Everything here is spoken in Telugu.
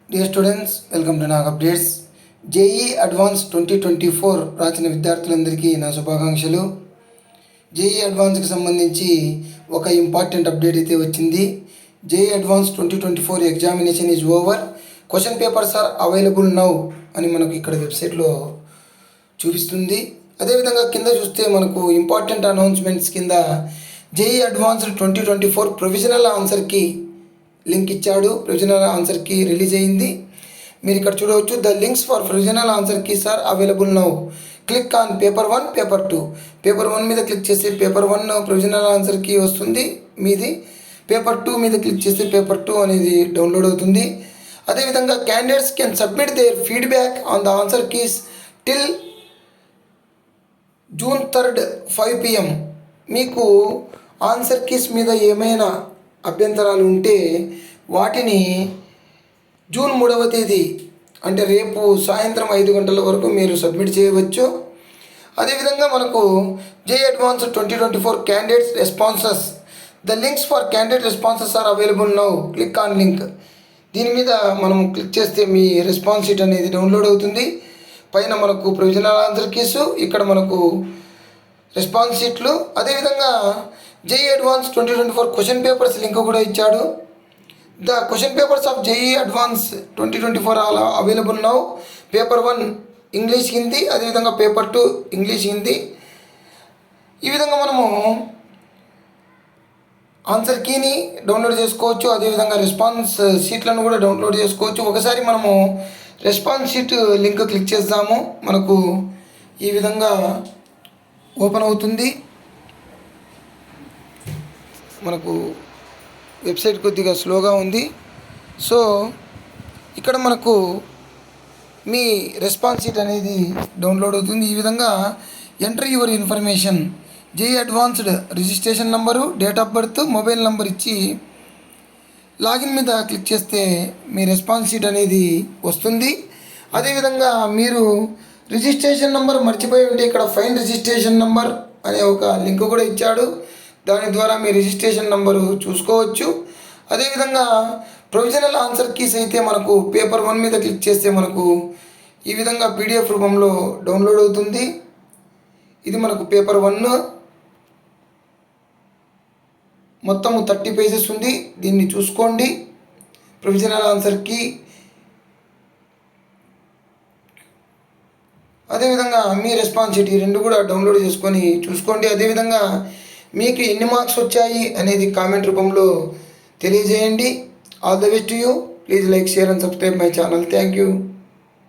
Dear students, welcome to Nag updates. JEE advance 2024 రాసిన విద్యార్థులందరికీ నా శుభాకాంక్షలు. జేఈ అడ్వాన్స్కి సంబంధించి ఒక ఇంపార్టెంట్ అప్డేట్ అయితే వచ్చింది. JEE advance 2024 examination is over, question papers are available now అని మనకు ఇక్కడ వెబ్సైట్లో చూపిస్తుంది. అదేవిధంగా కింద చూస్తే మనకు ఇంపార్టెంట్ అనౌన్స్మెంట్స్ కింద జేఈ అడ్వాన్స్డ్ 2024 ప్రొవిజనల్ ఆన్సర్కి లింక్ ఇచ్చాడు. ప్రొవిజనల్ ఆన్సర్ కీ రిలీజ్ అయింది. మీరు ఇక్కడ చూడవచ్చు, the links for provisional answer keys are available now. Click on paper 1, paper 2. Paper 1 మీద క్లిక్ చేస్తే పేపర్ 1 ప్రొవిజనల్ ఆన్సర్ కీ వస్తుంది మీది. పేపర్ 2 మీద క్లిక్ చేస్తే పేపర్ 2 అనేది డౌన్లోడ్ అవుతుంది. అదేవిధంగా candidates can submit their feedback on the answer keys till June 3rd 5 PM. మీకు ఆన్సర్ కీస్ మీద ఏమైనా అభ్యంతరాలు ఉంటే వాటిని జూన్ 3వ తేదీ అంటే రేపు సాయంత్రం 5 గంటల వరకు మీరు సబ్మిట్ చేయవచ్చు. అదేవిధంగా మనకు JEE advance 2024 candidates responses, the links for candidate responses are available now. Click on link. దీని మీద మనం క్లిక్ చేస్తే మీ రెస్పాన్స్ షీట్ అనేది డౌన్లోడ్ అవుతుంది. పైన మనకు ప్రొవిజనల్ ఆన్సర్ కీసు, ఇక్కడ మనకు రెస్పాన్స్ షీట్లు. అదేవిధంగా JEE advance 2024 question papers link కూడా ఇచ్చాడు. The question papers of JEE advance 2024 all available now. Paper 1 English Hindi, అదేవిధంగా పేపర్ 2 ఇంగ్లీష్ హిందీ. ఈ విధంగా మనము ఆన్సర్ కీని డౌన్లోడ్ చేసుకోవచ్చు. అదేవిధంగా రెస్పాన్స్ షీట్లను కూడా డౌన్లోడ్ చేసుకోవచ్చు. ఒకసారి మనము రెస్పాన్స్ షీట్ లింక్ క్లిక్ చేద్దాము. మనకు ఈ విధంగా ఓపెన్ అవుతుంది. మనకు వెబ్సైట్ కొద్దిగా స్లోగా ఉంది. సో ఇక్కడ మనకు మీ రెస్పాన్స్ షీట్ అనేది డౌన్లోడ్ అవుతుంది. ఈ విధంగా enter your information, JEE advanced registration number, date of birth, mobile number ఇచ్చి లాగిన్ మీద క్లిక్ చేస్తే మీ రెస్పాన్స్ షీట్ అనేది వస్తుంది. అదేవిధంగా మీరు రిజిస్ట్రేషన్ నెంబర్ మర్చిపోయి ఉంటే ఇక్కడ ఫైండ్ రిజిస్ట్రేషన్ నెంబర్ అనే ఒక లింక్ కూడా ఇచ్చాడు. దాని ద్వారా మీ రిజిస్ట్రేషన్ నెంబరు చూసుకోవచ్చు. అదేవిధంగా ప్రొవిజనల్ ఆన్సర్ కీస్ అయితే మనకు పేపర్ 1 మీద క్లిక్ చేస్తే మనకు ఈ విధంగా పీడిఎఫ్ రూపంలో డౌన్లోడ్ అవుతుంది. ఇది మనకు పేపర్ 1 మొత్తము 30 పేజెస్ ఉంది. దీన్ని చూసుకోండి. ప్రొవిజనల్ ఆన్సర్ కీ, అదేవిధంగా మీ రెస్పాన్స్ షీట్, ఈ రెండు కూడా డౌన్లోడ్ చేసుకొని చూసుకోండి. అదేవిధంగా మీకు ఎన్ని మార్క్స్ వచ్చాయి అనేది కామెంట్ రూపంలో తెలియజేయండి. All the best to you. Please like, share and subscribe my channel. Thank you.